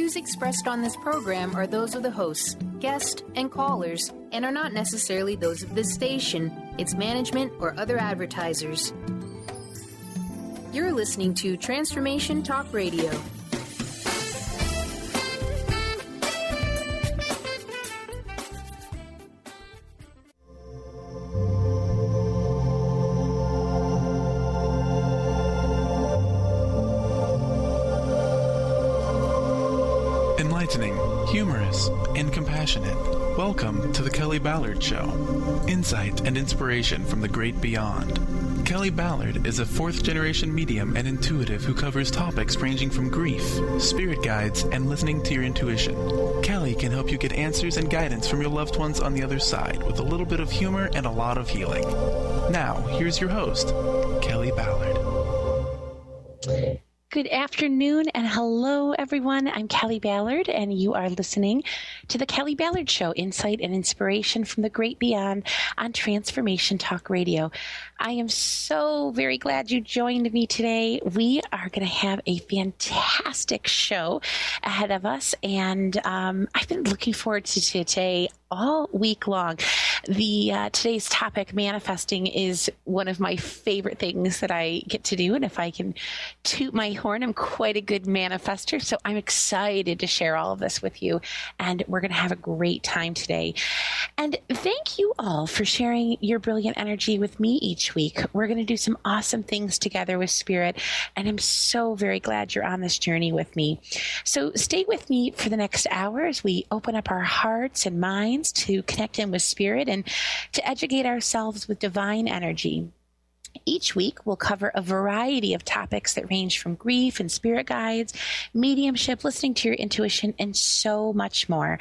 views expressed on this program are those of the hosts, guests, and callers, and are not necessarily those of this station, its management, or other advertisers. You're listening to Transformation Talk Radio. Enlightening, humorous, and compassionate. Welcome to the Kelly Ballard Show. Insight and inspiration from the great beyond. Kelly Ballard is a fourth-generation medium and intuitive who covers topics ranging from grief, spirit guides, and listening to your intuition. Kelly can help you get answers and guidance from your loved ones on the other side with a little bit of humor and a lot of healing. Now, here's your host, Kelly Ballard. Good afternoon and hello, everyone. I'm Kelly Ballard, and you are listening to the Kelly Ballard Show, insight and inspiration from the great beyond on Transformation Talk Radio. I am so very glad you joined me today. We are going to have a fantastic show ahead of us, and I've been looking forward to today all week long. Today's topic, manifesting, is one of my favorite things that I get to do. And if I can toot my horn, I'm quite a good manifester. So I'm excited to share all of this with you. And we're going to have a great time today. And thank you all for sharing your brilliant energy with me each week. We're going to do some awesome things together with Spirit. And I'm so very glad you're on this journey with me. So stay with me for the next hour as we open up our hearts and minds to connect in with Spirit and to educate ourselves with divine energy. Each week, we'll cover a variety of topics that range from grief and spirit guides, mediumship, listening to your intuition, and so much more.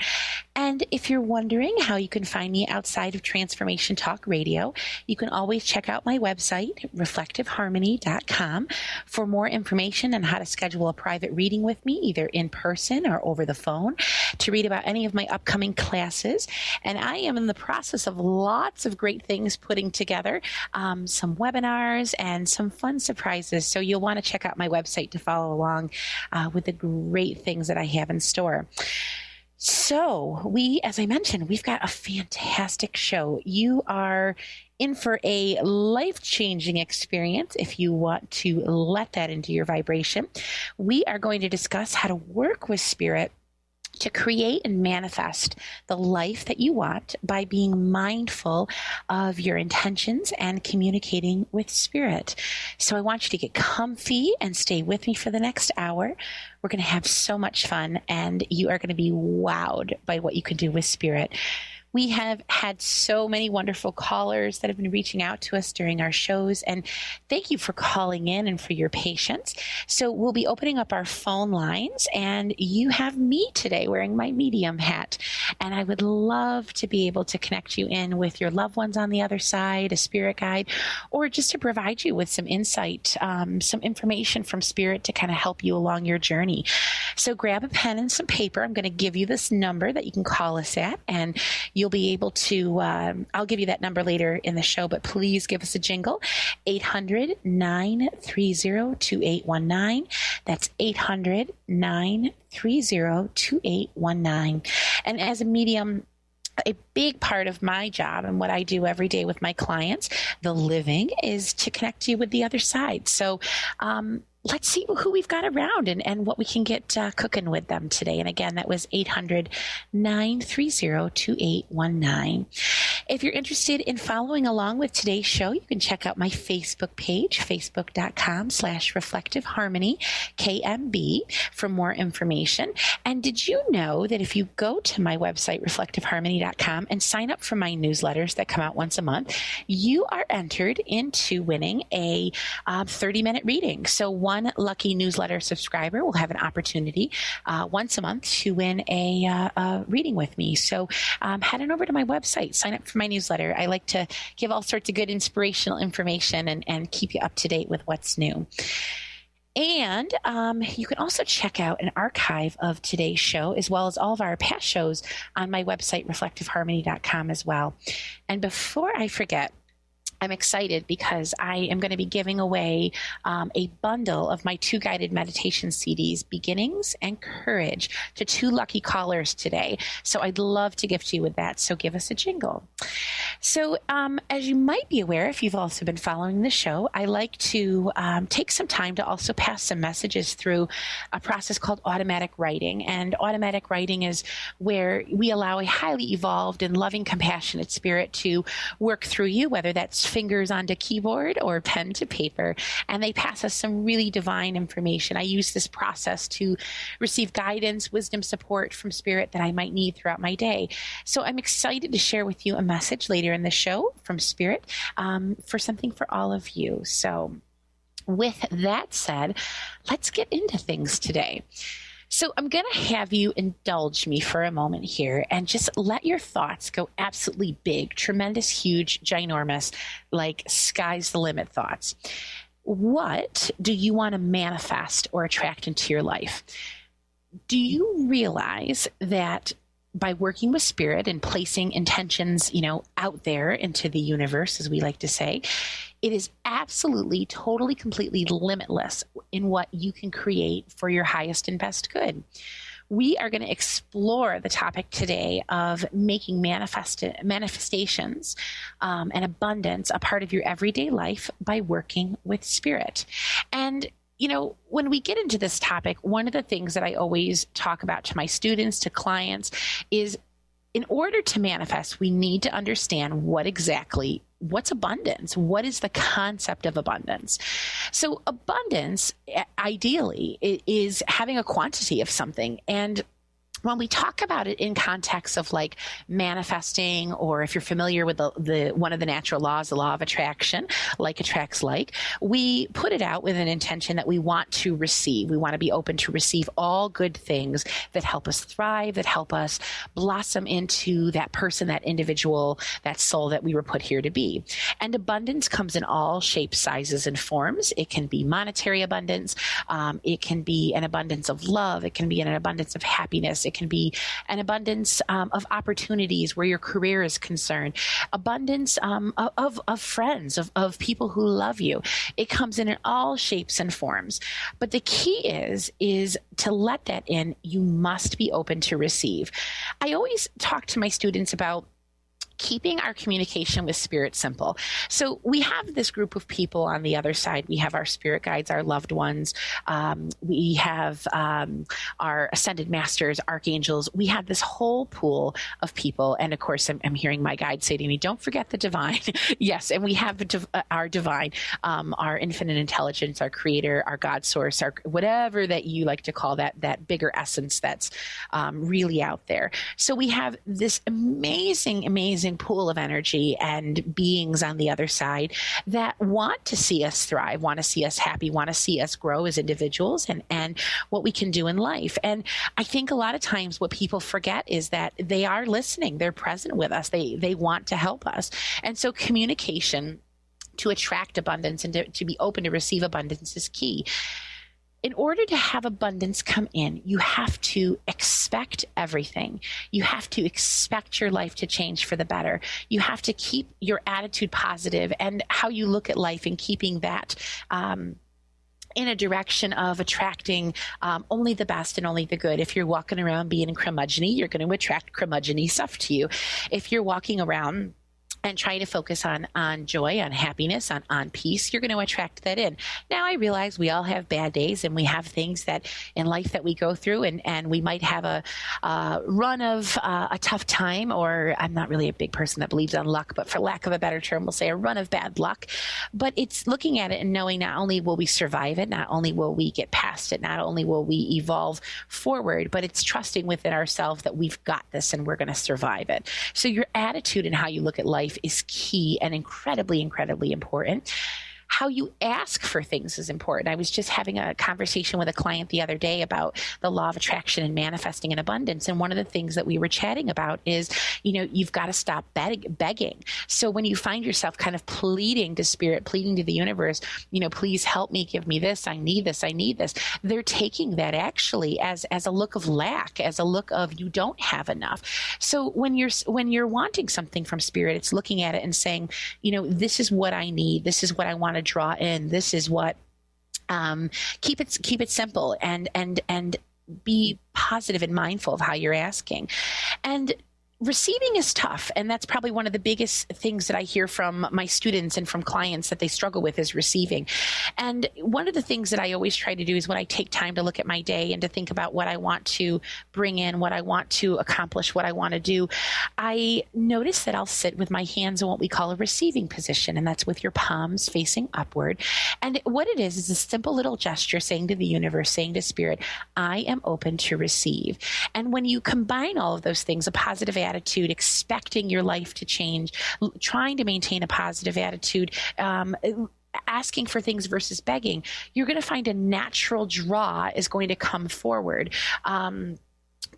And if you're wondering how you can find me outside of Transformation Talk Radio, you can always check out my website, reflectiveharmony.com, for more information on how to schedule a private reading with me, either in person or over the phone, to read about any of my upcoming classes. And I am in the process of lots of great things putting together, some webinars and some fun surprises. So you'll want to check out my website to follow along with the great things that I have in store. So as I mentioned, we've got a fantastic show. You are in for a life-changing experience if you want to let that into your vibration. We are going to discuss how to work with Spirit to create and manifest the life that you want by being mindful of your intentions and communicating with Spirit. So I want you to get comfy and stay with me for the next hour. We're going to have so much fun, and you are going to be wowed by what you can do with Spirit. We have had so many wonderful callers that have been reaching out to us during our shows, and thank you for calling in and for your patience. So we'll be opening up our phone lines, and you have me today wearing my medium hat, and I would love to be able to connect you in with your loved ones on the other side, a spirit guide, or just to provide you with some insight, some information from Spirit to kind of help you along your journey. So grab a pen and some paper. I'm going to give you this number that you can call us at, and you'll be able to, I'll give you that number later in the show, but please give us a jingle, 800-930-2819. That's 800-930-2819. And as a medium, a big part of my job and what I do every day with my clients, the living, is to connect you with the other side. So, let's see who we've got around and what we can get cooking with them today. And again, that was 800-930-2819. If you're interested in following along with today's show, you can check out my Facebook page, facebook.com/reflectiveharmony, KMB, for more information. And did you know that if you go to my website, reflectiveharmony.com, and sign up for my newsletters that come out once a month, you are entered into winning a 30-minute reading. So one lucky newsletter subscriber will have an opportunity once a month to win a reading with me. So head on over to my website, sign up for my newsletter. I like to give all sorts of good inspirational information and keep you up to date with what's new. And you can also check out an archive of today's show, as well as all of our past shows, on my website, reflectiveharmony.com as well. And before I forget, I'm excited because I am going to be giving away a bundle of my 2 guided meditation CDs, Beginnings and Courage, to 2 lucky callers today. So I'd love to gift you with that. So give us a jingle. So as you might be aware, if you've also been following the show, I like to take some time to also pass some messages through a process called automatic writing. And automatic writing is where we allow a highly evolved and loving, compassionate spirit to work through you, whether that's fingers onto keyboard or pen to paper, and they pass us some really divine information. I use this process to receive guidance, wisdom, support from spirit that I might need throughout my day. So I'm excited to share with you a message later in the show from spirit for something for all of you. So with that said, let's get into things today. So I'm going to have you indulge me for a moment here and just let your thoughts go absolutely big, tremendous, huge, ginormous, like sky's the limit thoughts. What do you want to manifest or attract into your life? Do you realize that by working with spirit and placing intentions, out there into the universe, as we like to say, it is absolutely, totally, completely limitless in what you can create for your highest and best good. We are going to explore the topic today of making manifestations and abundance a part of your everyday life by working with spirit. And when we get into this topic, one of the things that I always talk about to my students, to clients, is in order to manifest, we need to understand what's abundance? What is the concept of abundance? So abundance, ideally, is having a quantity of something. And when we talk about it in context of like manifesting, or if you're familiar with the one of the natural laws, the law of attraction, like attracts like, we put it out with an intention that we want to receive. We want to be open to receive all good things that help us thrive, that help us blossom into that person, that individual, that soul that we were put here to be. And abundance comes in all shapes, sizes, and forms. It can be monetary abundance. It can be an abundance of love. It can be an abundance of happiness. It can be an abundance of opportunities where your career is concerned, abundance of friends, of people who love you. It comes in all shapes and forms. But the key is to let that in. You must be open to receive. I always talk to my students about keeping our communication with spirit simple. So we have this group of people on the other side. We have our spirit guides, our loved ones. We have our ascended masters, archangels. We have this whole pool of people. And of course, I'm hearing my guide say to me, don't forget the divine. Yes. And we have our divine, our infinite intelligence, our creator, our God source, our whatever that you like to call that bigger essence that's really out there. So we have this amazing pool of energy and beings on the other side that want to see us thrive, want to see us happy, want to see us grow as individuals and what we can do in life. And I think a lot of times what people forget is that they are listening. They're present with us. They want to help us. And so communication to attract abundance and to be open to receive abundance is key. In order to have abundance come in, you have to expect everything. You have to expect your life to change for the better. You have to keep your attitude positive and how you look at life, and keeping that in a direction of attracting only the best and only the good. If you're walking around being curmudgeon-y, you're going to attract curmudgeon-y stuff to you. If you're walking around and try to focus on joy, on happiness, on peace, you're going to attract that in. Now, I realize we all have bad days and we have things that in life that we go through, and we might have a run of a tough time, or I'm not really a big person that believes on luck, but for lack of a better term, we'll say a run of bad luck. But it's looking at it and knowing not only will we survive it, not only will we get past it, not only will we evolve forward, but it's trusting within ourselves that we've got this and we're going to survive it. So your attitude and how you look at life is key and incredibly, incredibly important. how you ask for things is important. I was just having a conversation with a client the other day about the law of attraction and manifesting in abundance. And one of the things that we were chatting about is, you've got to stop begging. So when you find yourself kind of pleading to spirit, pleading to the universe, please help me, give me this, I need this, they're taking that actually as a look of lack, as a look of you don't have enough. So when you're wanting something from spirit, it's looking at it and saying, this is what I need. This is what I want to draw in. This is what, keep it simple and be positive and mindful of how you're asking. And receiving is tough, and that's probably one of the biggest things that I hear from my students and from clients that they struggle with is receiving. And one of the things that I always try to do is when I take time to look at my day and to think about what I want to bring in, what I want to accomplish, what I want to do, I notice that I'll sit with my hands in what we call a receiving position, and that's with your palms facing upward. And what it is a simple little gesture saying to the universe, saying to spirit, I am open to receive. And when you combine all of those things, a positive attitude, expecting your life to change, trying to maintain a positive attitude, asking for things versus begging, you're going to find a natural draw is going to come forward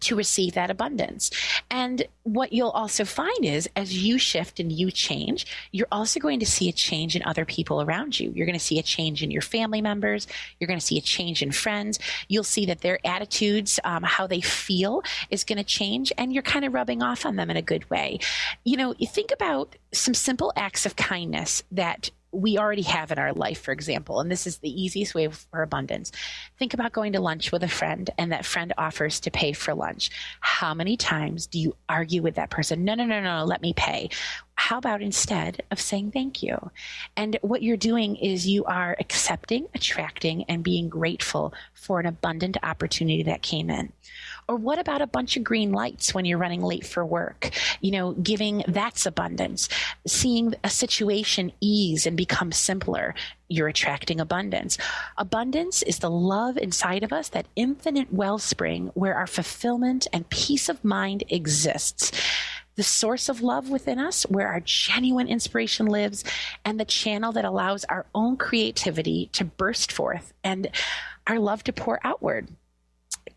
to receive that abundance. And what you'll also find is as you shift and you change, you're also going to see a change in other people around you. You're going to see a change in your family members. You're going to see a change in friends. You'll see that their attitudes, how they feel is going to change, and you're kind of rubbing off on them in a good way. You think about some simple acts of kindness that we already have in our life, for example, and this is the easiest way for abundance. Think about going to lunch with a friend and that friend offers to pay for lunch. How many times do you argue with that person? No, let me pay. How about instead of saying thank you? And what you're doing is you are accepting, attracting, and being grateful for an abundant opportunity that came in. Or what about a bunch of green lights when you're running late for work? Giving that's abundance. Seeing a situation ease and become simpler, you're attracting abundance. Abundance is the love inside of us, that infinite wellspring where our fulfillment and peace of mind exists. The source of love within us, where our genuine inspiration lives, and the channel that allows our own creativity to burst forth and our love to pour outward.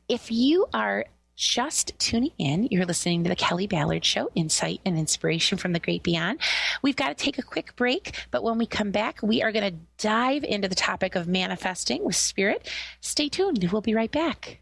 If you are just tuning in, you're listening to the Kelly Ballard Show, Insight and Inspiration from the Great Beyond. We've got to take a quick break, but when we come back, we are going to dive into the topic of manifesting with spirit. Stay tuned. We'll be right back.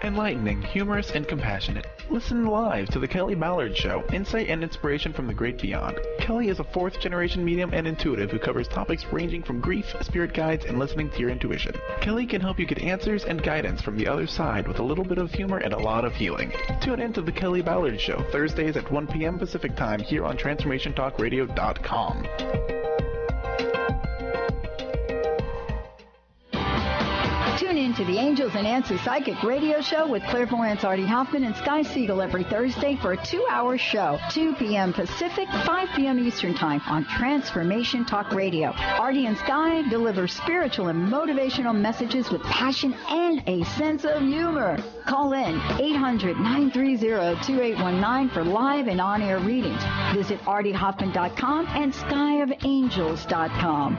Enlightening, humorous, and compassionate. Listen live to The Kelly Ballard Show, Insight and Inspiration from the Great Beyond. Kelly is a fourth-generation medium and intuitive who covers topics ranging from grief, spirit guides, and listening to your intuition. Kelly can help you get answers and guidance from the other side with a little bit of humor and a lot of healing. Tune in to The Kelly Ballard Show, Thursdays at 1 p.m. Pacific Time here on TransformationTalkRadio.com. Tune in to the Angels and Answers Psychic Radio Show with clairvoyants Artie Hoffman and Sky Siegel every Thursday for a 2-hour show, 2 p.m. Pacific, 5 p.m. Eastern Time on Transformation Talk Radio. Artie and Sky deliver spiritual and motivational messages with passion and a sense of humor. Call in 800-930-2819 for live and on-air readings. Visit artiehoffman.com and skyofangels.com.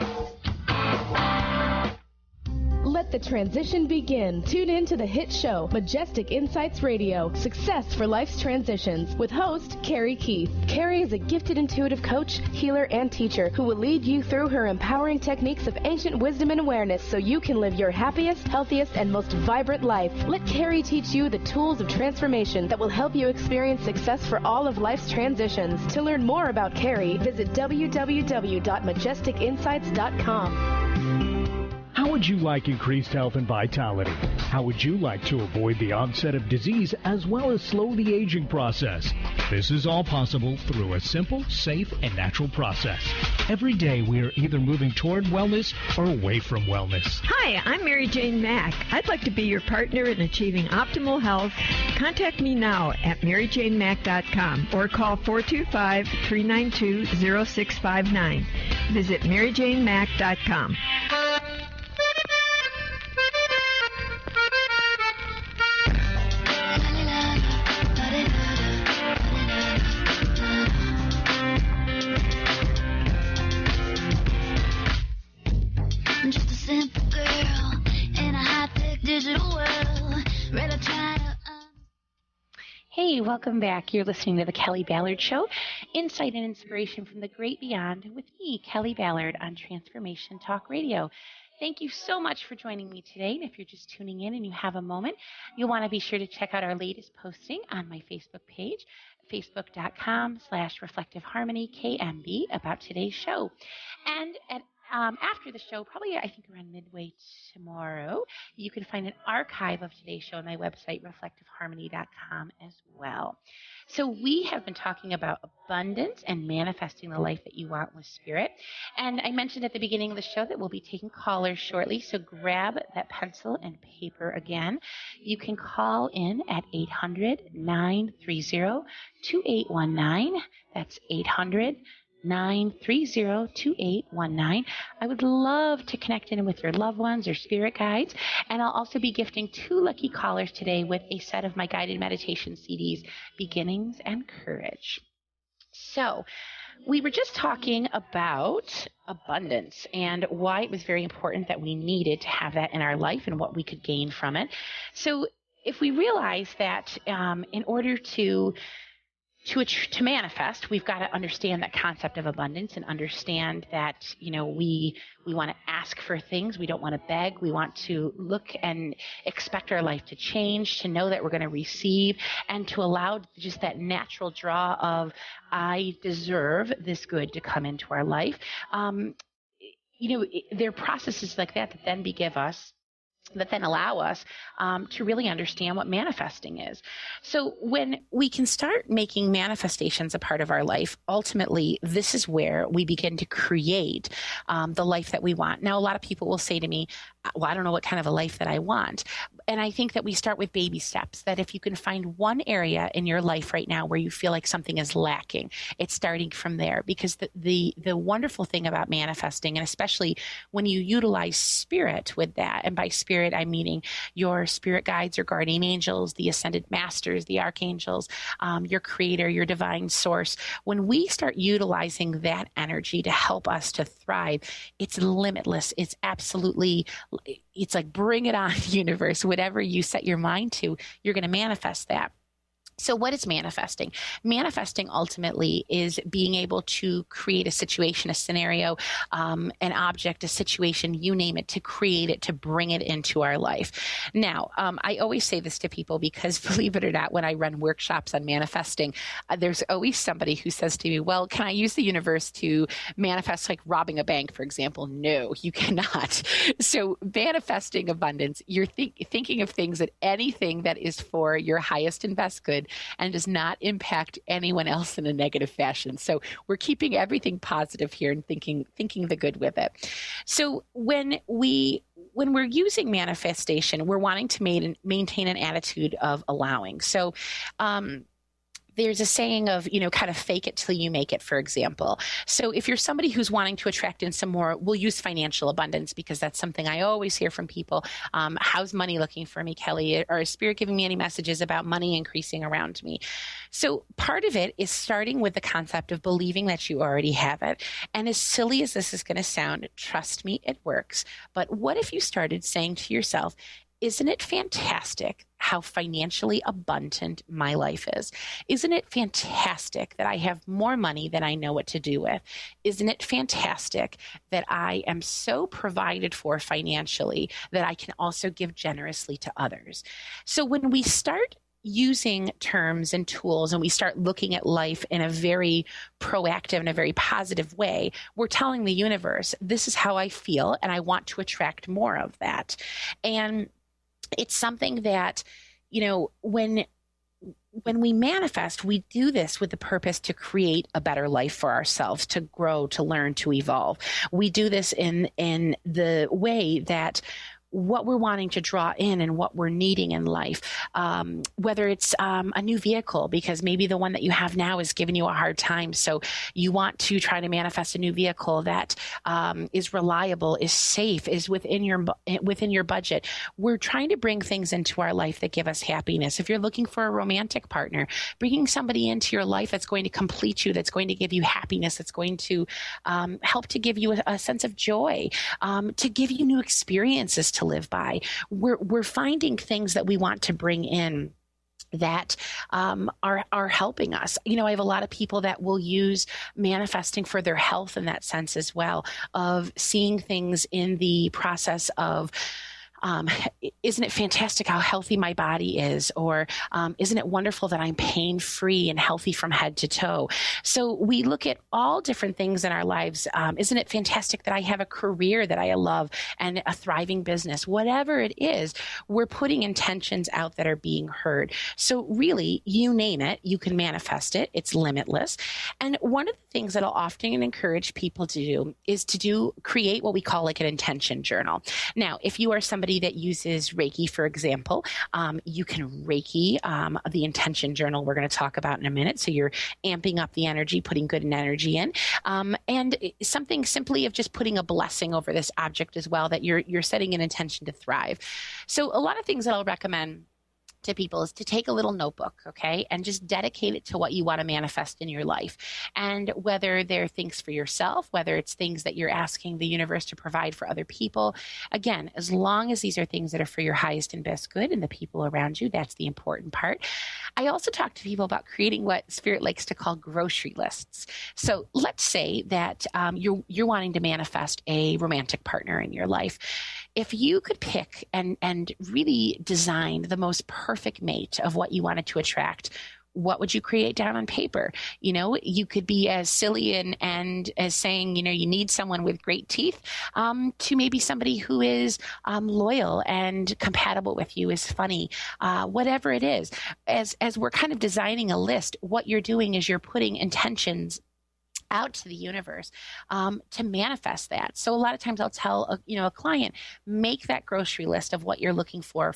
Let the transition begin. Tune in to the hit show, Majestic Insights Radio, Success for Life's Transitions, with host Carrie Keith. Carrie is a gifted intuitive coach, healer, and teacher who will lead you through her empowering techniques of ancient wisdom and awareness so you can live your happiest, healthiest, and most vibrant life. Let Carrie teach you the tools of transformation that will help you experience success for all of life's transitions. To learn more about Carrie, visit www.majesticinsights.com. How would you like increased health and vitality? How would you like to avoid the onset of disease as well as slow the aging process? This is all possible through a simple, safe, and natural process. Every day we are either moving toward wellness or away from wellness. Hi, I'm Mary Jane Mack. I'd like to be your partner in achieving optimal health. Contact me now at maryjanemack.com or call 425-392-0659. Visit maryjanemack.com. Hey, welcome back. You're listening to the Kelly Ballard Show, insight and inspiration from the great beyond with me, Kelly Ballard, on Transformation Talk Radio. Thank you so much for joining me today. And if you're just tuning in and you have a moment, you'll want to be sure to check out our latest posting on my Facebook page, facebook.com/reflectiveharmonykmb, about today's show. And after the show, probably I think around midway tomorrow, you can find an archive of today's show on my website, reflectiveharmony.com, as well. So we have been talking about abundance and manifesting the life that you want with Spirit. And I mentioned at the beginning of the show that we'll be taking callers shortly, so grab that pencil and paper again. You can call in at 800-930-2819. That's 800-930-2819. I would love to connect in with your loved ones or spirit guides, and I'll also be gifting 2 lucky callers today with a set of my guided meditation CDs, Beginnings and Courage. So we were just talking about abundance and why it was very important that we needed to have that in our life and what we could gain from it. So if we realize that in order to manifest, we've got to understand that concept of abundance and understand that, we want to ask for things. We don't want to beg. We want to look and expect our life to change, to know that we're going to receive, and to allow just that natural draw of, I deserve this good to come into our life. There are processes like that then that then allow us to really understand what manifesting is. So when we can start making manifestations a part of our life, ultimately, this is where we begin to create the life that we want. Now, a lot of people will say to me, well, I don't know what kind of a life that I want. And I think that we start with baby steps, that if you can find one area in your life right now where you feel like something is lacking, it's starting from there. Because the wonderful thing about manifesting, and especially when you utilize spirit with that, and by spirit, I'm meaning your spirit guides or guardian angels, the ascended masters, the archangels, your creator, your divine source. When we start utilizing that energy to help us to thrive, it's limitless. It's absolutely, it's like, bring it on, universe. Whatever you set your mind to, you're going to manifest that. So what is manifesting? Manifesting ultimately is being able to create a situation, a scenario, an object, a situation, you name it, to create it, to bring it into our life. Now, I always say this to people because, believe it or not, when I run workshops on manifesting, there's always somebody who says to me, well, can I use the universe to manifest like robbing a bank, for example? No, you cannot. So manifesting abundance, you're thinking of things that anything that is for your highest and best good and does not impact anyone else in a negative fashion. So we're keeping everything positive here and thinking the good with it. So when we're using manifestation, we're wanting to maintain an attitude of allowing. So there's a saying of, kind of fake it till you make it, for example. So if you're somebody who's wanting to attract in some more, we'll use financial abundance because that's something I always hear from people. How's money looking for me, Kelly? Or is Spirit giving me any messages about money increasing around me? So part of it is starting with the concept of believing that you already have it. And as silly as this is going to sound, trust me, it works. But what if you started saying to yourself, isn't it fantastic how financially abundant my life is? Isn't it fantastic that I have more money than I know what to do with? Isn't it fantastic that I am so provided for financially that I can also give generously to others? So when we start using terms and tools and we start looking at life in a very proactive and a very positive way, we're telling the universe, this is how I feel and I want to attract more of that. And it's something that, when we manifest, we do this with the purpose to create a better life for ourselves, to grow, to learn, to evolve. We do this in the way that what we're wanting to draw in and what we're needing in life, whether it's a new vehicle, because maybe the one that you have now is giving you a hard time. So you want to try to manifest a new vehicle that is reliable, is safe, is within your budget. We're trying to bring things into our life that give us happiness. If you're looking for a romantic partner, bringing somebody into your life that's going to complete you, that's going to give you happiness, that's going to help to give you a sense of joy, to give you new experiences to live by. We're finding things that we want to bring in that are helping us. I have a lot of people that will use manifesting for their health in that sense as well, of seeing things in the process of isn't it fantastic how healthy my body is? Or isn't it wonderful that I'm pain-free and healthy from head to toe? So we look at all different things in our lives. Isn't it fantastic that I have a career that I love and a thriving business? Whatever it is, we're putting intentions out that are being heard. So really, you name it, you can manifest it. It's limitless. And one of the things that I'll often encourage people to do is to create what we call like an intention journal. Now, if you are somebody that uses Reiki, for example, you can Reiki the intention journal we're going to talk about in a minute. So you're amping up the energy, putting good energy in, and something simply of just putting a blessing over this object as well, that you're setting an intention to thrive. So a lot of things that I'll recommend to people is to take a little notebook, okay, and just dedicate it to what you want to manifest in your life. And whether they're things for yourself, whether it's things that you're asking the universe to provide for other people, again, as long as these are things that are for your highest and best good and the people around you, that's the important part. I also talk to people about creating what Spirit likes to call grocery lists. So let's say that you're wanting to manifest a romantic partner in your life. If you could pick and really design the most perfect mate of what you wanted to attract, what would you create down on paper? You could be as silly and as saying, you need someone with great teeth, to maybe somebody who is loyal and compatible with you, is funny, whatever it is. As we're kind of designing a list, what you're doing is you're putting intentions out to the universe to manifest that. So a lot of times I'll tell a client, make that grocery list of what you're looking for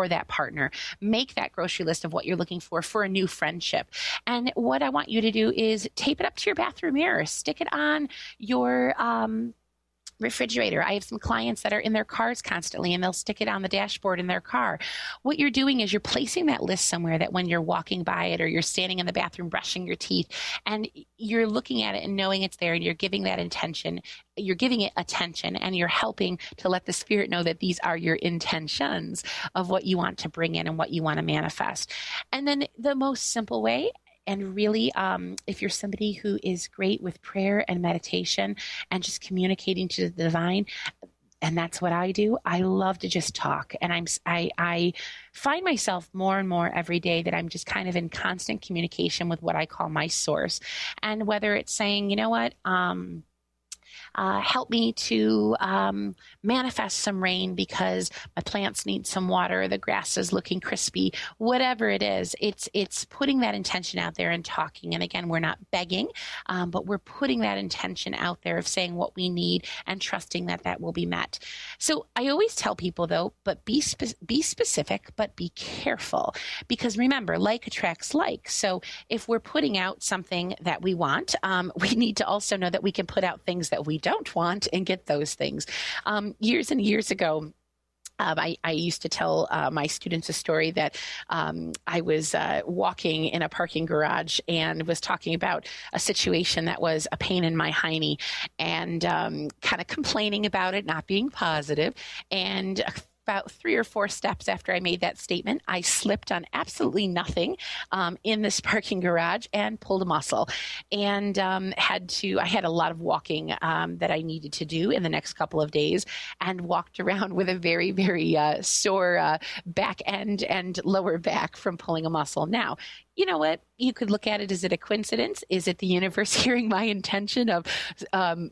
that partner. Make that grocery list of what you're looking for a new friendship. And what I want you to do is tape it up to your bathroom mirror, stick it on your refrigerator. I have some clients that are in their cars constantly and they'll stick it on the dashboard in their car. What you're doing is you're placing that list somewhere that when you're walking by it or you're standing in the bathroom brushing your teeth and you're looking at it and knowing it's there and you're giving that intention, you're giving it attention and you're helping to let the spirit know that these are your intentions of what you want to bring in and what you want to manifest. And then the most simple way, and really, if you're somebody who is great with prayer and meditation and just communicating to the divine, and that's what I do, I love to just talk. And I find myself more and more every day that I'm just kind of in constant communication with what I call my source. And whether it's saying, you know what, help me to manifest some rain because my plants need some water, the grass is looking crispy, whatever it is, it's putting that intention out there and talking. And again, we're not begging, but we're putting that intention out there of saying what we need and trusting that will be met. So I always tell people though, but be specific, but be careful, because remember, like attracts like. So if we're putting out something that we want, we need to also know that we can put out things that we don't want and get those things. Years and years ago, I used to tell my students a story that I was walking in a parking garage and was talking about a situation that was a pain in my hiney and kind of complaining about it, not being positive. And about 3 or 4 steps after I made that statement, I slipped on absolutely nothing in this parking garage and pulled a muscle, and I had a lot of walking that I needed to do in the next couple of days, and walked around with a very, very sore back end and lower back from pulling a muscle. Now, you know what? You could look at it, is it a coincidence? Is it the universe hearing my intention of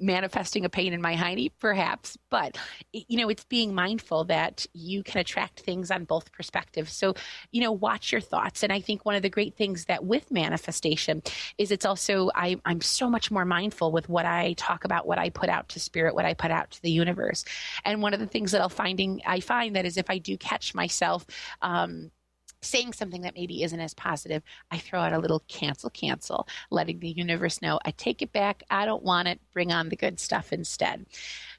manifesting a pain in my hiney? Perhaps. But, it's being mindful that you can attract things on both perspectives. So, watch your thoughts. And I think one of the great things that with manifestation is it's also, I'm so much more mindful with what I talk about, what I put out to spirit, what I put out to the universe. And one of the things that I find that is if I do catch myself, saying something that maybe isn't as positive, I throw out a little cancel, letting the universe know I take it back. I don't want it. Bring on the good stuff instead.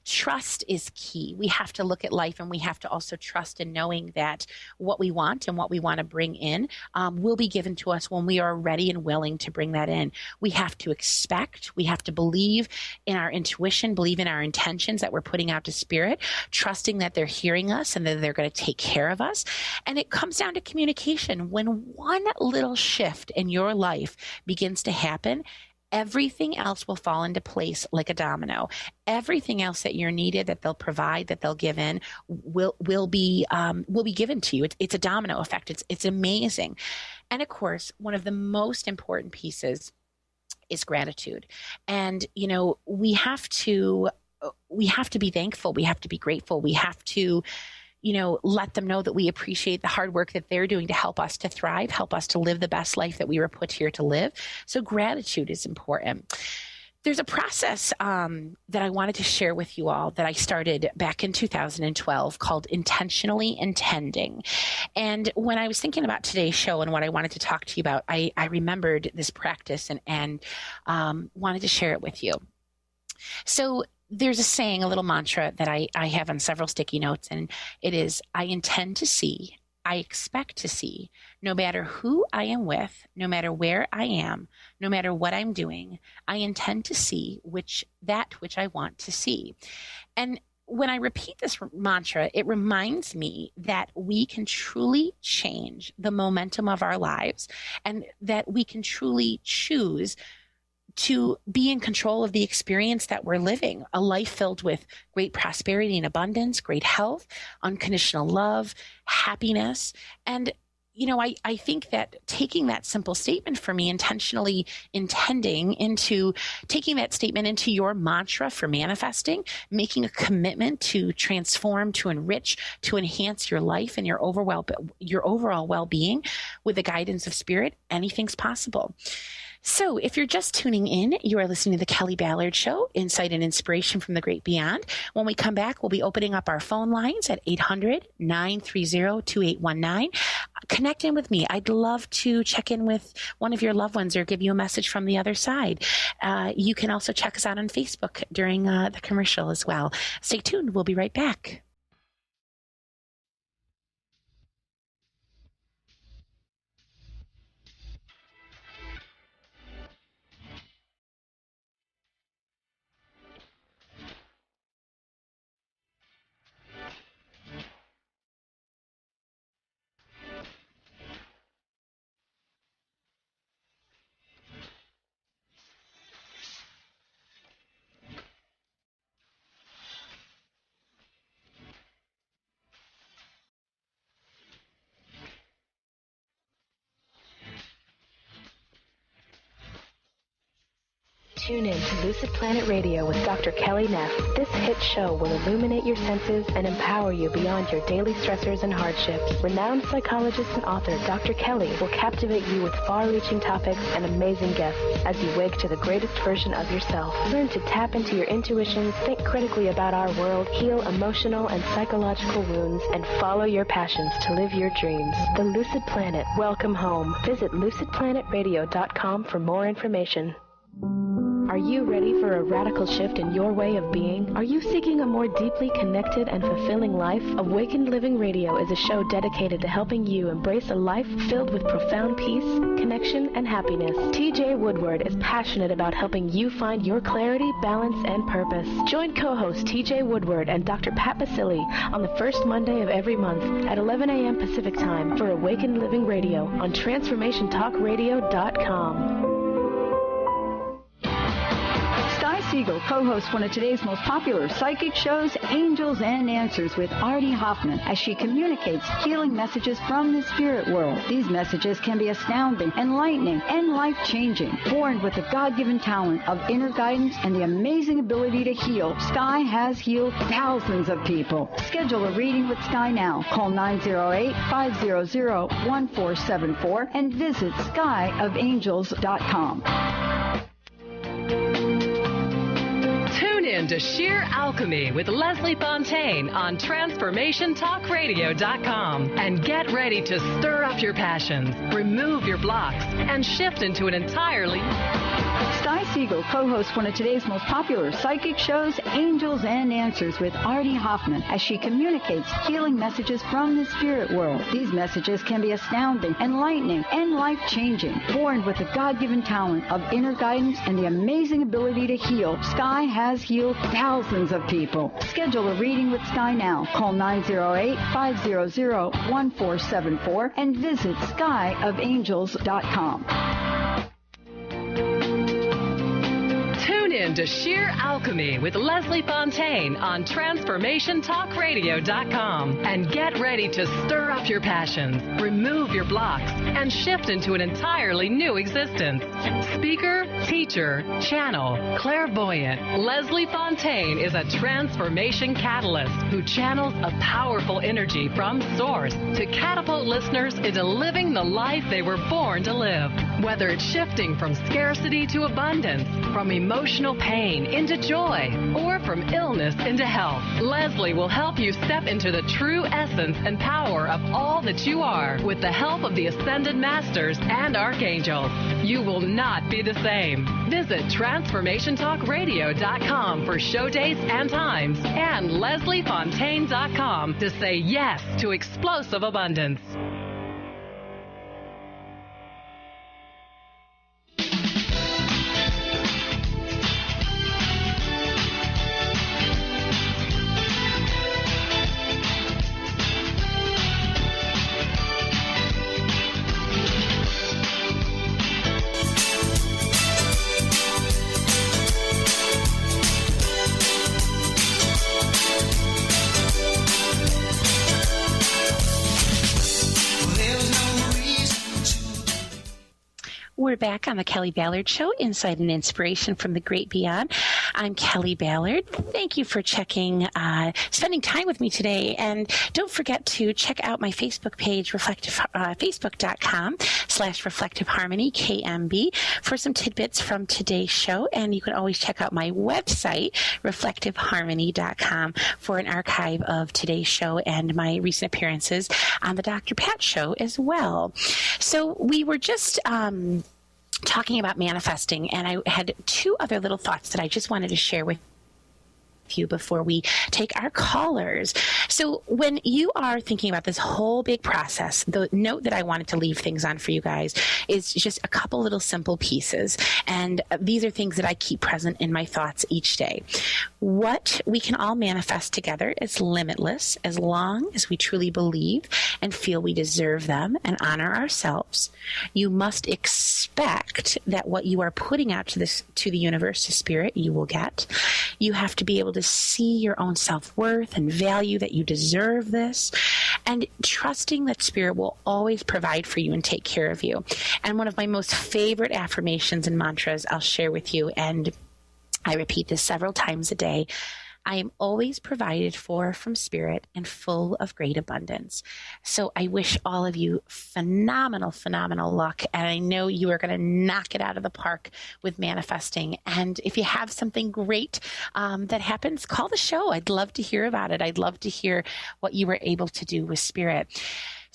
Trust is key. We have to look at life, and we have to also trust in knowing that what we want and what we want to bring in will be given to us when we are ready and willing to bring that in. We have to expect, we have to believe in our intuition, believe in our intentions that we're putting out to spirit, trusting that they're hearing us and that they're going to take care of us. And it comes down to communication. When one little shift in your life begins to happen, everything else will fall into place like a domino. Everything else that you're needed, that they'll provide, that they'll give in, will be given to you. It's a domino effect. It's amazing. And of course, one of the most important pieces is gratitude. And we have to be thankful. We have to be grateful. We have to let them know that we appreciate the hard work that they're doing to help us to thrive, help us to live the best life that we were put here to live. So gratitude is important. There's a process that I wanted to share with you all that I started back in 2012 called Intentionally Intending. And when I was thinking about today's show and what I wanted to talk to you about, I remembered this practice and wanted to share it with you. So there's a saying, a little mantra that I have on several sticky notes, and it is, I intend to see, I expect to see, no matter who I am with, no matter where I am, no matter what I'm doing, I intend to see that which I want to see. And when I repeat this mantra, it reminds me that we can truly change the momentum of our lives, and that we can truly choose to be in control of the experience that we're living, a life filled with great prosperity and abundance, great health, unconditional love, happiness. And, I think that taking that simple statement for me, intentionally intending into taking that statement into your mantra for manifesting, making a commitment to transform, to enrich, to enhance your life and your overall well-being with the guidance of spirit, anything's possible. So if you're just tuning in, you are listening to the Kelly Ballard Show, Insight and Inspiration from the Great Beyond. When we come back, we'll be opening up our phone lines at 800-930-2819. Connect in with me. I'd love to check in with one of your loved ones or give you a message from the other side. You can also check us out on Facebook during the commercial as well. Stay tuned. We'll be right back. Tune in to Lucid Planet Radio with Dr. Kelly Neff. This hit show will illuminate your senses and empower you beyond your daily stressors and hardships. Renowned psychologist and author Dr. Kelly will captivate you with far-reaching topics and amazing guests as you wake to the greatest version of yourself. Learn to tap into your intuitions, think critically about our world, heal emotional and psychological wounds, and follow your passions to live your dreams. The Lucid Planet. Welcome home. Visit lucidplanetradio.com for more information. Are you ready for a radical shift in your way of being? Are you seeking a more deeply connected and fulfilling life? Awakened Living Radio is a show dedicated to helping you embrace a life filled with profound peace, connection, and happiness. TJ Woodward is passionate about helping you find your clarity, balance, and purpose. Join co-host TJ Woodward and Dr. Pat Basili on the first Monday of every month at 11 a.m. Pacific Time for Awakened Living Radio on TransformationTalkRadio.com. Siegel co-hosts one of today's most popular psychic shows, Angels and Answers with Artie Hoffman, as she communicates healing messages from the spirit world. These messages can be astounding, enlightening, and life-changing. Born with the God-given talent of inner guidance and the amazing ability to heal, Sky has healed thousands of people. Schedule a reading with Sky now. Call 908-500-1474 and visit skyofangels.com. Tune in to Sheer Alchemy with Leslie Fontaine on TransformationTalkRadio.com and get ready to stir up your passions, remove your blocks, and shift into an entirely... Sky Siegel co-hosts one of today's most popular psychic shows, Angels and Answers with Artie Hoffman, as she communicates healing messages from the spirit world. These messages can be astounding, enlightening, and life-changing. Born with the God-given talent of inner guidance and the amazing ability to heal, Sky has healed thousands of people. Schedule a reading with Sky now. Call 908-500-1474 and visit skyofangels.com. Tune in to Sheer Alchemy with Leslie Fontaine on TransformationTalkRadio.com and get ready to stir up your passions, remove your blocks, and shift into an entirely new existence. Speaker, teacher, channel, clairvoyant, Leslie Fontaine is a transformation catalyst who channels a powerful energy from Source to catapult listeners into living the life they were born to live. Whether it's shifting from scarcity to abundance, from emotional pain into joy, or from illness into health, Leslie will help you step into the true essence and power of all that you are with the help of the Ascended Masters and Archangels. You will not be the same. Visit TransformationTalkRadio.com for show dates and times and LeslieFontaine.com to say yes to explosive abundance. We're back on the Kelly Ballard Show, Insight and Inspiration from the Great Beyond. I'm Kelly Ballard. Thank you for spending time with me today. And don't forget to check out my Facebook page, Facebook.com/Reflective Harmony, KMB, for some tidbits from today's show. And you can always check out my website, ReflectiveHarmony.com, for an archive of today's show and my recent appearances on the Dr. Pat Show as well. So we were just talking about manifesting, and I had two other little thoughts that I just wanted to share with you before we take our callers. So when you are thinking about this whole big process, the note that I wanted to leave things on for you guys is just a couple little simple pieces. And these are things that I keep present in my thoughts each day. What we can all manifest together is limitless as long as we truly believe and feel we deserve them and honor ourselves. You must expect that what you are putting out to the universe, to spirit, you will get. You have to be able to see your own self-worth and value that you deserve this, and trusting that spirit will always provide for you and take care of you. And one of my most favorite affirmations and mantras I'll share with you, and I repeat this several times a day: I am always provided for from spirit and full of great abundance. So I wish all of you phenomenal, phenomenal luck. And I know you are going to knock it out of the park with manifesting. And if you have something great that happens, call the show. I'd love to hear about it. I'd love to hear what you were able to do with spirit.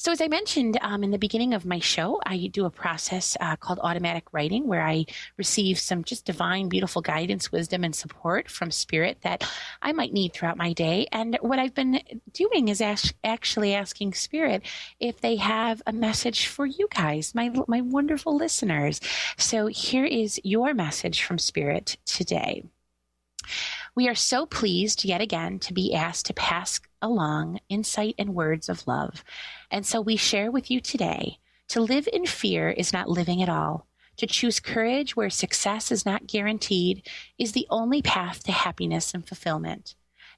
So as I mentioned in the beginning of my show, I do a process called automatic writing where I receive some just divine, beautiful guidance, wisdom, and support from Spirit that I might need throughout my day. And what I've been doing is actually asking Spirit if they have a message for you guys, my wonderful listeners. So here is your message from Spirit today. We are so pleased yet again to be asked to pass along insight and words of love. And so we share with you today, to live in fear is not living at all. To choose courage where success is not guaranteed is the only path to happiness and fulfillment.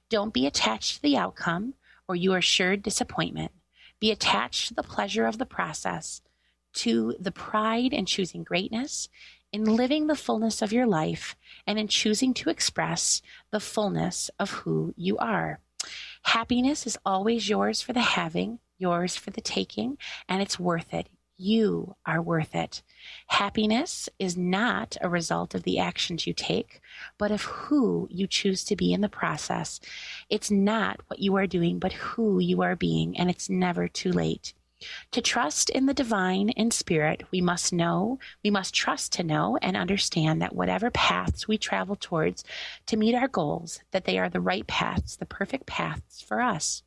Don't be attached to the outcome or you are assured disappointment. Be attached to the pleasure of the process, to the pride in choosing greatness, in living the fullness of your life, and in choosing to express the fullness of who you are. Happiness is always yours for the having, yours for the taking, and it's worth it. You are worth it. Happiness is not a result of the actions you take, but of who you choose to be in the process. It's not what you are doing, but who you are being, and it's never too late. To trust in the divine in Spirit, we must trust to know and understand that whatever paths we travel towards to meet our goals, that they are the right paths, the perfect paths for us.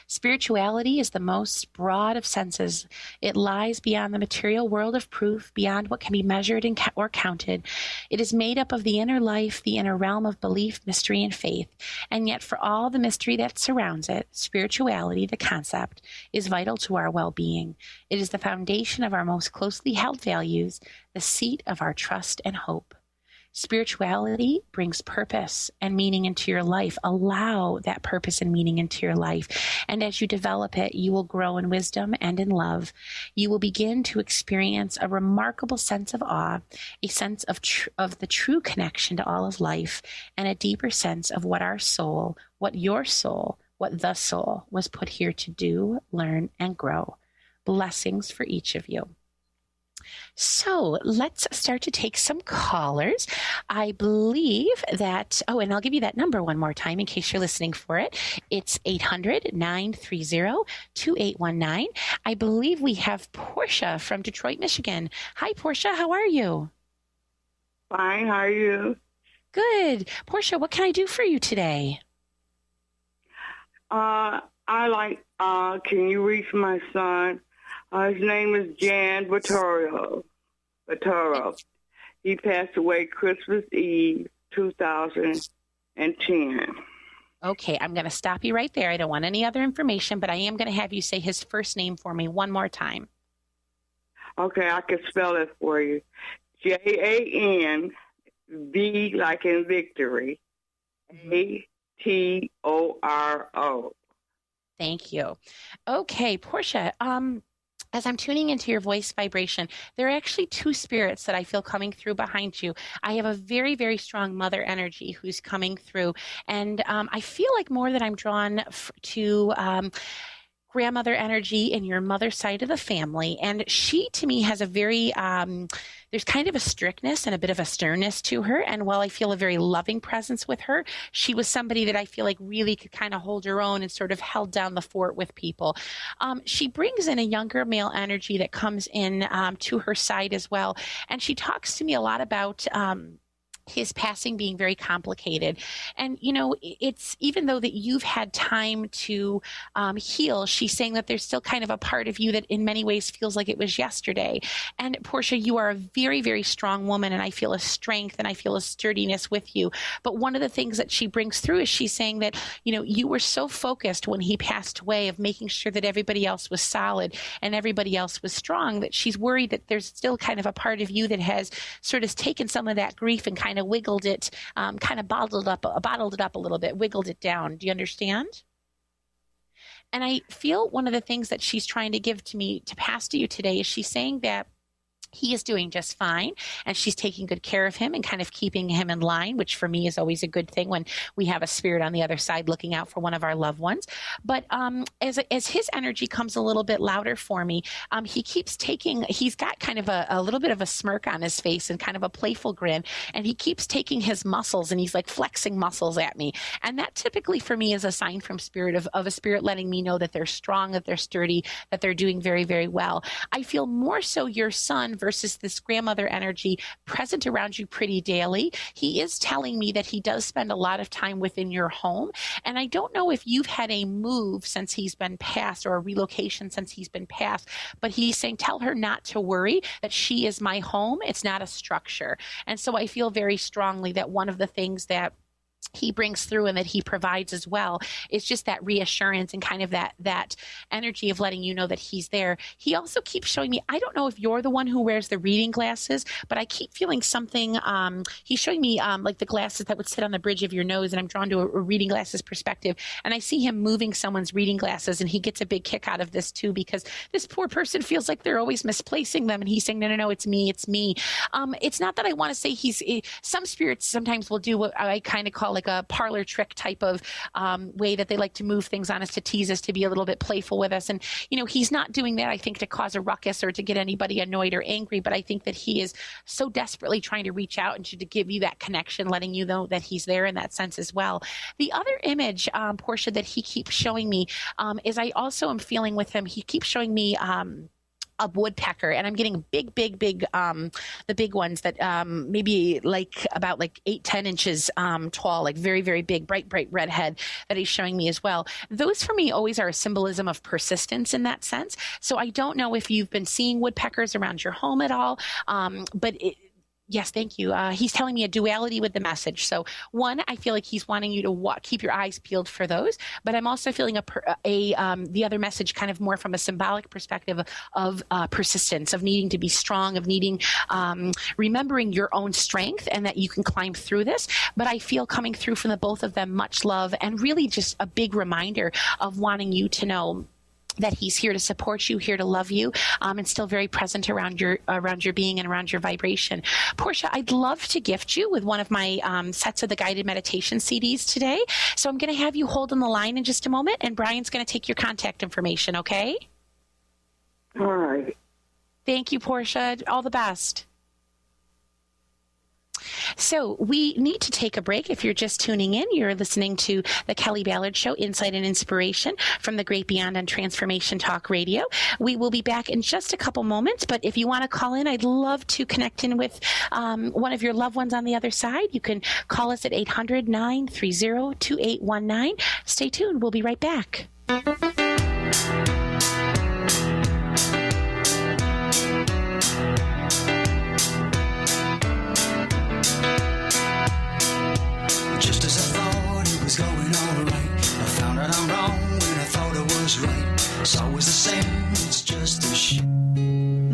Spirituality is the most broad of senses. It lies beyond the material world of proof, beyond what can be measured or counted. It is made up of the inner life, the inner realm of belief, mystery, and faith. And yet for all the mystery that surrounds it, spirituality, the concept, is vital to our well-being. It is the foundation of our most closely held values, the seat of our trust and hope. Spirituality brings purpose and meaning into your life. Allow that purpose and meaning into your life. And as you develop it, you will grow in wisdom and in love. You will begin to experience a remarkable sense of awe, a sense of the true connection to all of life, and a deeper sense of what the soul was put here to do, learn, and grow. Blessings for each of you. So let's start to take some callers. I believe that, and I'll give you that number one more time in case you're listening for it. It's 800-930-2819. I believe we have Portia from Detroit, Michigan. Hi, Portia. How are you? Fine. How are you? Good. Portia, what can I do for you today? Can you reach my son? His name is Jan Vittorio. He passed away Christmas Eve, 2010. Okay, I'm going to stop you right there. I don't want any other information, but I am going to have you say his first name for me one more time. Okay, I can spell it for you. Janv, like in victory, Atoro. Thank you. Okay, Portia, as I'm tuning into your voice vibration, there are actually two spirits that I feel coming through behind you. I have a very, very strong mother energy who's coming through. And I feel like more that I'm drawn to grandmother energy in your mother side of the family. And she, to me, has a very, there's kind of a strictness and a bit of a sternness to her. And while I feel a very loving presence with her, she was somebody that I feel like really could kind of hold her own and sort of held down the fort with people. She brings in a younger male energy that comes in to her side as well. And she talks to me a lot about his passing being very complicated. And, you know, it's even though that you've had time to heal, she's saying that there's still kind of a part of you that in many ways feels like it was yesterday. And Portia, you are a very, very strong woman, and I feel a strength and I feel a sturdiness with you. But one of the things that she brings through is she's saying that, you know, you were so focused when he passed away of making sure that everybody else was solid and everybody else was strong, that she's worried that there's still kind of a part of you that has sort of taken some of that grief and kind of wiggled it, kind of bottled it up a little bit, wiggled it down. Do you understand? And I feel one of the things that she's trying to give to me to pass to you today is she's saying that He is doing just fine, and she's taking good care of him and kind of keeping him in line, which for me is always a good thing when we have a spirit on the other side looking out for one of our loved ones. But as his energy comes a little bit louder for me, he's got kind of a little bit of a smirk on his face and kind of a playful grin, and he keeps taking his muscles and he's like flexing muscles at me. And that typically for me is a sign from spirit of a spirit letting me know that they're strong, that they're sturdy, that they're doing very, very well. I feel more so your son versus this grandmother energy present around you pretty daily. He is telling me that he does spend a lot of time within your home. And I don't know if you've had a move since he's been passed or a relocation since he's been passed, but he's saying, tell her not to worry, that she is my home. It's not a structure. And so I feel very strongly that one of the things that he brings through and that he provides as well is just that reassurance and kind of that energy of letting you know that he's there. He also keeps showing me, I don't know if you're the one who wears the reading glasses, but I keep feeling something. He's showing me like the glasses that would sit on the bridge of your nose, and I'm drawn to a reading glasses perspective. And I see him moving someone's reading glasses, and he gets a big kick out of this too, because this poor person feels like they're always misplacing them. And he's saying, no, it's me. It's me. It's not that I want to say some spirits sometimes will do what I kind of call like a parlor trick type of way that they like to move things on us, to tease us, to be a little bit playful with us. And, he's not doing that, I think, to cause a ruckus or to get anybody annoyed or angry. But I think that he is so desperately trying to reach out and to give you that connection, letting you know that he's there in that sense as well. The other image, Portia, that he keeps showing me is I also am feeling with him. He keeps showing me a woodpecker, and I'm getting big, the big ones that maybe about 8-10 inches tall, like very, very big, bright red head that he's showing me as well. Those for me always are a symbolism of persistence in that sense. So I don't know if you've been seeing woodpeckers around your home at all, but yes, thank you. He's telling me a duality with the message. So one, I feel like he's wanting you to keep your eyes peeled for those, but I'm also feeling the other message kind of more from a symbolic perspective of persistence, of needing to be strong, of needing, remembering your own strength and that you can climb through this. But I feel coming through from the both of them much love and really just a big reminder of wanting you to know that he's here to support you, here to love you, and still very present around your being and around your vibration. Portia, I'd love to gift you with one of my sets of the guided meditation CDs today. So I'm going to have you hold on the line in just a moment, and Brian's going to take your contact information, okay? All right. Thank you, Portia. All the best. So we need to take a break. If you're just tuning in, you're listening to the Kelly Ballard Show, Insight and Inspiration from the Great Beyond on Transformation Talk Radio. We will be back in just a couple moments, but if you want to call in, I'd love to connect in with one of your loved ones on the other side. You can call us at 800-930-2819. Stay tuned. We'll be right back. Just as I thought it was going all right, I found out I'm wrong when I thought I was right. It's always the same, it's just a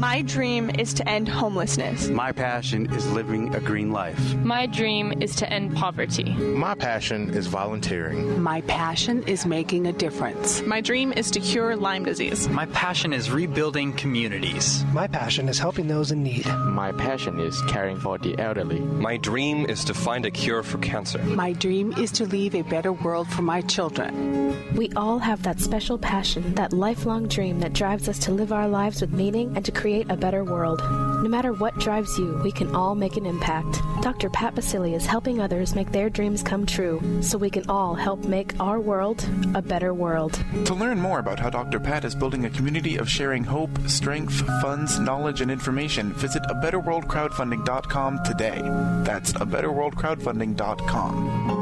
My dream is to end homelessness. My passion is living a green life. My dream is to end poverty. My passion is volunteering. My passion is making a difference. My dream is to cure Lyme disease. My passion is rebuilding communities. My passion is helping those in need. My passion is caring for the elderly. My dream is to find a cure for cancer. My dream is to leave a better world for my children. We all have that special passion, that lifelong dream that drives us to live our lives with meaning and to create a better world. No matter what drives you, we can all make an impact. Dr. Pat Basili is helping others make their dreams come true, so we can all help make our world a better world. To learn more about how Dr. Pat is building a community of sharing hope, strength, funds, knowledge, and information, visit abetterworldcrowdfunding.com today. That's abetterworldcrowdfunding.com.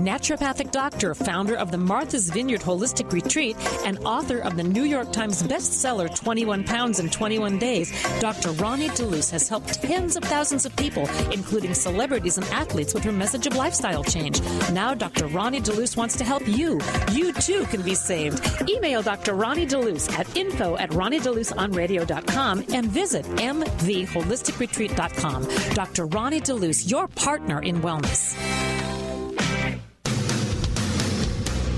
Naturopathic doctor, founder of the Martha's Vineyard Holistic Retreat, and author of the New York Times bestseller 21 Pounds in 21 Days, Dr. Ronnie DeLuce has helped tens of thousands of people, including celebrities and athletes, with her message of lifestyle change. Now Dr. Ronnie DeLuce wants to help you. You too can be saved. Email Dr. Ronnie DeLuce at info@ronniedeluceonradio.com and visit mtheholisticretreat.com. Dr. Ronnie DeLuce, your partner in wellness.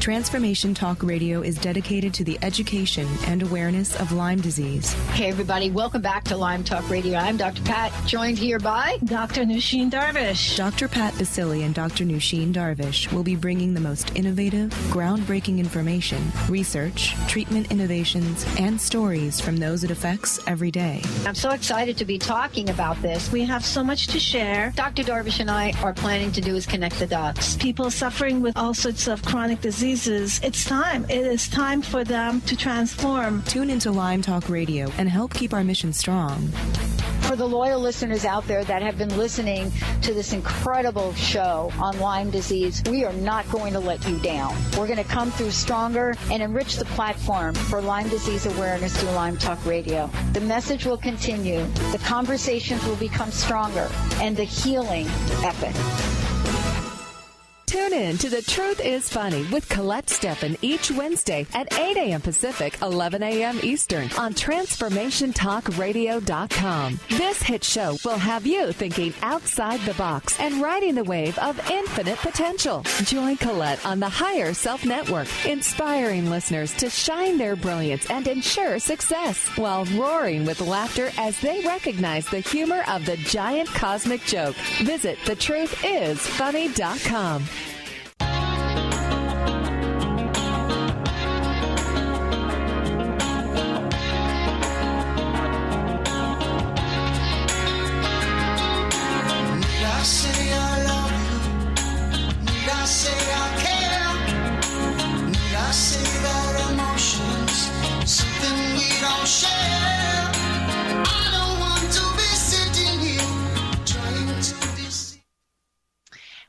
Transformation Talk Radio is dedicated to the education and awareness of Lyme disease. Hey, everybody. Welcome back to Lyme Talk Radio. I'm Dr. Pat, joined here by Dr. Nusheen Darvish. Dr. Pat Basili and Dr. Nusheen Darvish will be bringing the most innovative, groundbreaking information, research, treatment innovations, and stories from those it affects every day. I'm so excited to be talking about this. We have so much to share. Dr. Darvish and I are planning to do is connect the dots. People suffering with all sorts of chronic diseases. It's time. It is time for them to transform. Tune into Lyme Talk Radio and help keep our mission strong. For the loyal listeners out there that have been listening to this incredible show on Lyme disease, we are not going to let you down. We're going to come through stronger and enrich the platform for Lyme disease awareness through Lyme Talk Radio. The message will continue, the conversations will become stronger, and the healing epic. Tune in to The Truth is Funny with Colette Steffen each Wednesday at 8 a.m. Pacific, 11 a.m. Eastern on TransformationTalkRadio.com. This hit show will have you thinking outside the box and riding the wave of infinite potential. Join Colette on the Higher Self Network, inspiring listeners to shine their brilliance and ensure success while roaring with laughter as they recognize the humor of the giant cosmic joke. Visit TheTruthIsFunny.com.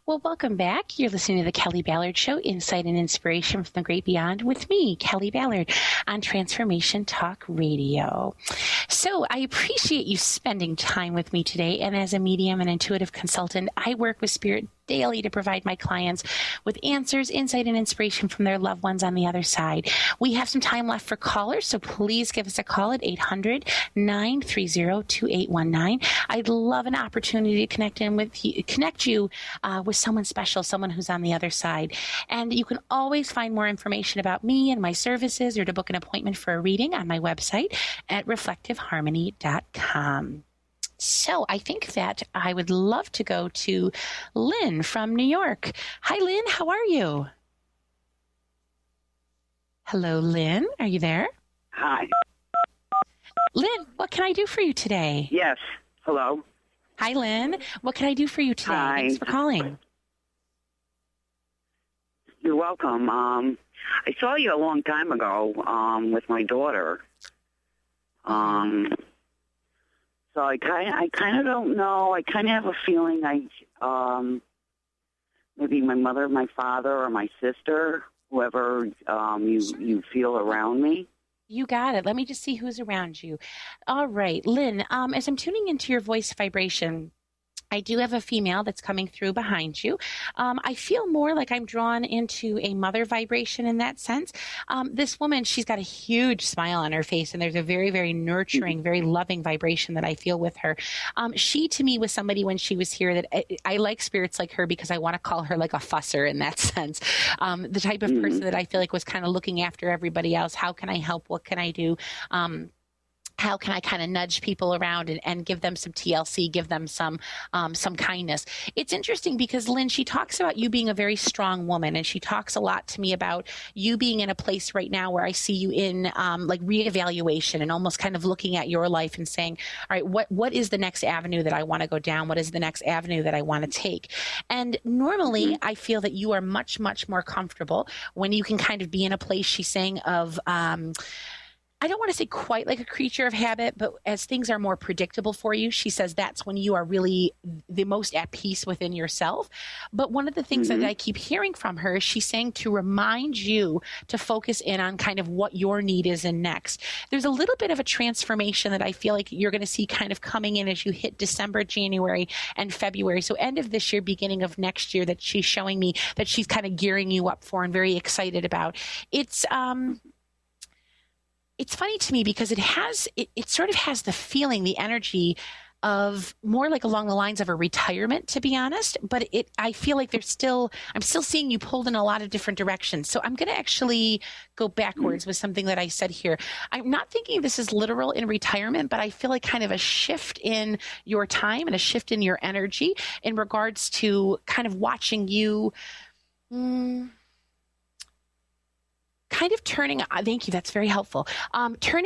Well, welcome back. You're listening to the Kelly Ballard Show, Insight and Inspiration from the Great Beyond with me, Kelly Ballard, on Transformation Talk Radio. So I appreciate you spending time with me today. And as a medium and intuitive consultant, I work with Spirit daily to provide my clients with answers, insight, and inspiration from their loved ones on the other side. We have some time left for callers, so please give us a call at 800-930-2819. I'd love an opportunity to connect you with someone special, someone who's on the other side. And you can always find more information about me and my services or to book an appointment for a reading on my website at reflectiveharmony.com. So I think that I would love to go to Lynn from New York. Hi, Lynn. How are you? Hello, Lynn. Are you there? Hi. Lynn, what can I do for you today? Yes. Hello. Hi, Lynn. What can I do for you today? Hi. Thanks for calling. You're welcome. I saw you a long time ago with my daughter. So I kind of don't know. I kind of have a feeling maybe my mother, my father, or my sister, whoever you feel around me. You got it. Let me just see who's around you. All right, Lynn, as I'm tuning into your voice vibration, I do have a female that's coming through behind you. I feel more like I'm drawn into a mother vibration in that sense. This woman, she's got a huge smile on her face, and there's a very, very nurturing, very loving vibration that I feel with her. She, to me, was somebody when she was here that I like spirits like her because I want to call her like a fusser in that sense. The type of person that I feel like was kind of looking after everybody else. How can I help? What can I do? How can I kind of nudge people around and give them some TLC, give them some kindness? It's interesting because, Lynn, she talks about you being a very strong woman, and she talks a lot to me about you being in a place right now where I see you in like reevaluation and almost kind of looking at your life and saying, all right, what is the next avenue that I want to go down? What is the next avenue that I want to take? And normally I feel that you are much, much more comfortable when you can kind of be in a place, she's saying, of I don't want to say quite like a creature of habit, but as things are more predictable for you, she says that's when you are really the most at peace within yourself. But one of the things that I keep hearing from her is she's saying to remind you to focus in on kind of what your need is in next. There's a little bit of a transformation that I feel like you're going to see kind of coming in as you hit December, January, and February. So end of this year, beginning of next year, that she's showing me that she's kind of gearing you up for and very excited about. It's funny to me because it sort of has the feeling, the energy of more like along the lines of a retirement, to be honest. But I feel like I'm still seeing you pulled in a lot of different directions. So I'm going to actually go backwards with something that I said here. I'm not thinking this is literal in retirement, but I feel like kind of a shift in your time and a shift in your energy in regards to kind of watching you kind of turning, thank you, that's very helpful.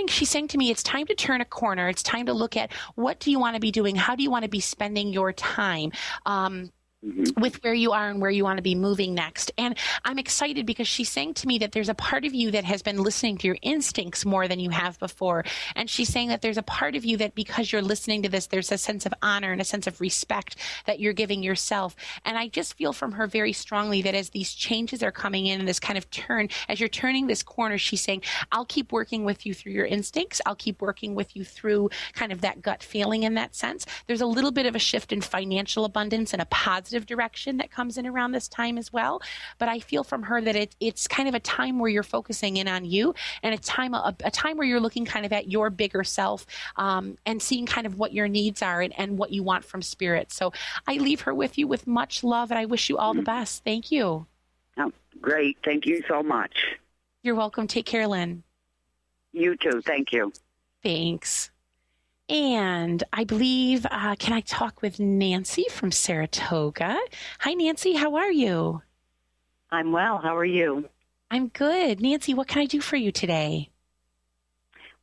She's saying to me, it's time to turn a corner. It's time to look at what do you want to be doing? How do you want to be spending your time? With where you are and where you want to be moving next. And I'm excited because she's saying to me that there's a part of you that has been listening to your instincts more than you have before. And she's saying that there's a part of you that because you're listening to this, there's a sense of honor and a sense of respect that you're giving yourself. And I just feel from her very strongly that as these changes are coming in and this kind of turn, as you're turning this corner, she's saying, I'll keep working with you through your instincts. I'll keep working with you through kind of that gut feeling in that sense. There's a little bit of a shift in financial abundance and a positive direction that comes in around this time as well. But I feel from her that it's kind of a time where you're focusing in on you and a time where you're looking kind of at your bigger self and seeing kind of what your needs are and what you want from spirit. So I leave her with you with much love and I wish you all the best. Thank you. Oh, great. Thank you so much. You're welcome. Take care, Lynn. You too. Thank you. Thanks. And I believe, can I talk with Nancy from Saratoga? Hi, Nancy. How are you? I'm well. How are you? I'm good. Nancy, what can I do for you today?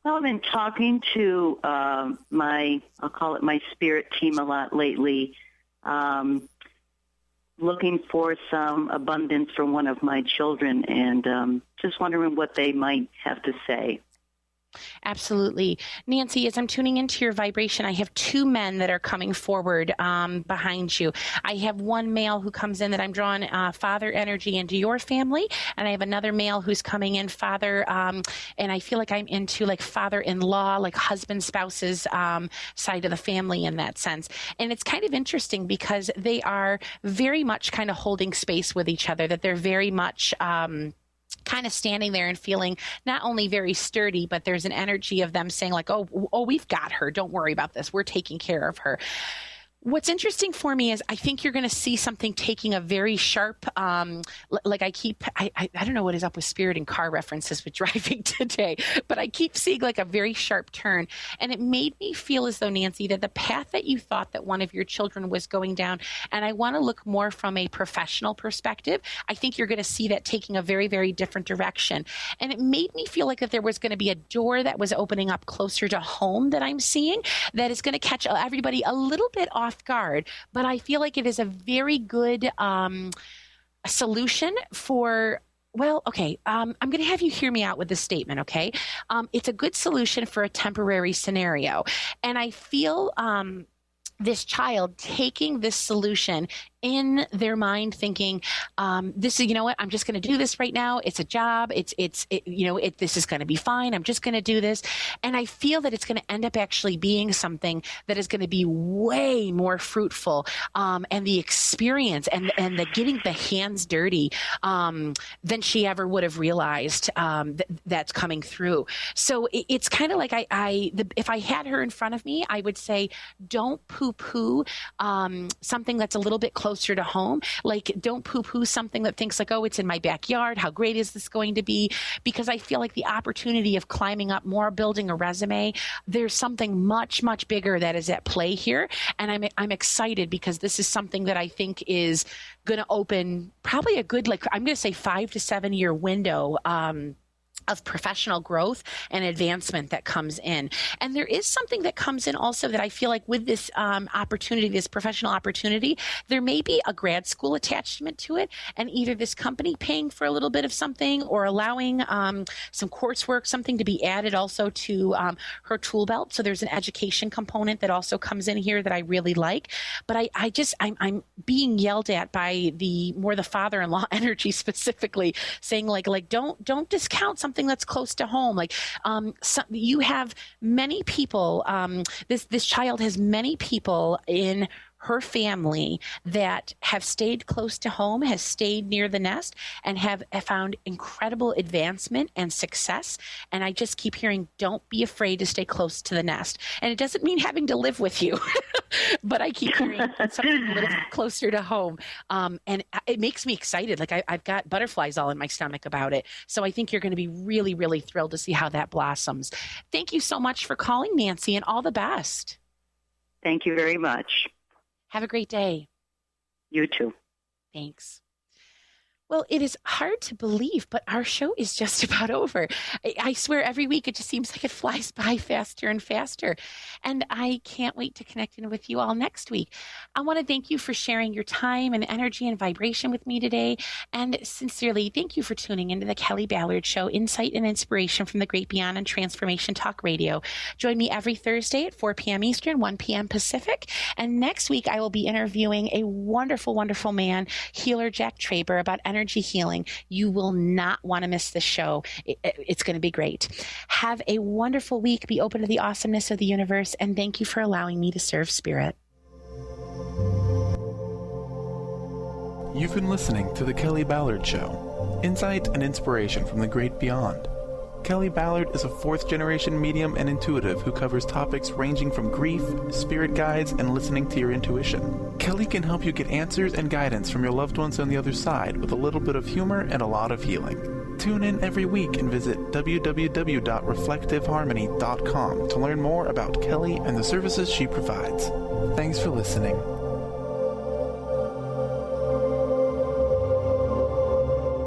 Well, I've been talking to I'll call it my spirit team a lot lately, looking for some abundance for one of my children and just wondering what they might have to say. Absolutely. Nancy, as I'm tuning into your vibration, I have two men that are coming forward behind you. I have one male who comes in that I'm drawing father energy into your family, and I have another male who's coming in father, and I feel like I'm into like father-in-law, like husband, spouse's side of the family in that sense. And it's kind of interesting because they are very much kind of holding space with each other, that they're very much kind of standing there and feeling not only very sturdy, but there's an energy of them saying like, oh, we've got her. Don't worry about this. We're taking care of her. What's interesting for me is I think you're going to see something taking a very sharp, I don't know what is up with spirit and car references with driving today, but I keep seeing like a very sharp turn. And it made me feel as though, Nancy, that the path that you thought that one of your children was going down, and I want to look more from a professional perspective, I think you're going to see that taking a very, very different direction. And it made me feel like that there was going to be a door that was opening up closer to home that I'm seeing that is going to catch everybody a little bit off guard, but I feel like it is a very good solution for, well, okay, I'm going to have you hear me out with this statement, okay? It's a good solution for a temporary scenario. And I feel this child taking this solution in their mind thinking, this is, you know what, I'm just going to do this right now. It's a job. This is going to be fine. I'm just going to do this. And I feel that it's going to end up actually being something that is going to be way more fruitful. And the experience and the getting the hands dirty, than she ever would have realized, that's coming through. So it's kind of like if I had her in front of me, I would say, don't poo-poo, something that's a little bit closer to home. Like, don't poo-poo something that thinks like, oh, it's in my backyard. How great is this going to be? Because I feel like the opportunity of climbing up more, building a resume, there's something much, much bigger that is at play here. And I'm excited because this is something that I think is going to open probably a good, I'm going to say 5 to 7 year window, of professional growth and advancement that comes in. And there is something that comes in also that I feel like with this opportunity, this professional opportunity, there may be a grad school attachment to it, and either this company paying for a little bit of something or allowing some coursework, something to be added also to her tool belt. So there's an education component that also comes in here that I really like. But I'm being yelled at by the father-in-law energy specifically, saying like don't discount something that's close to home. You have many people, this child has many people in her family that have stayed close to home, has stayed near the nest, and have found incredible advancement and success. And I just keep hearing, don't be afraid to stay close to the nest. And it doesn't mean having to live with you, but I keep hearing something a little closer to home. And it makes me excited. Like I've got butterflies all in my stomach about it. So I think you're going to be really, really thrilled to see how that blossoms. Thank you so much for calling, Nancy, and all the best. Thank you very much. Have a great day. You too. Thanks. Well, it is hard to believe, but our show is just about over. I swear every week it just seems like it flies by faster and faster. And I can't wait to connect in with you all next week. I want to thank you for sharing your time and energy and vibration with me today. And sincerely, thank you for tuning into the Kelly Ballard Show, insight and inspiration from the great beyond and Transformation Talk Radio. Join me every Thursday at 4 p.m. Eastern, 1 p.m. Pacific. And next week, I will be interviewing a wonderful, wonderful man, healer Jack Traber, about energy healing. You will not want to miss this show. It's going to be great. Have a wonderful week. Be open to the awesomeness of the universe. And thank you for allowing me to serve spirit. You've been listening to The Kelly Ballard Show, insight and inspiration from the great beyond. Kelly Ballard is a fourth-generation medium and intuitive who covers topics ranging from grief, spirit guides, and listening to your intuition. Kelly can help you get answers and guidance from your loved ones on the other side with a little bit of humor and a lot of healing. Tune in every week and visit www.reflectiveharmony.com to learn more about Kelly and the services she provides. Thanks for listening.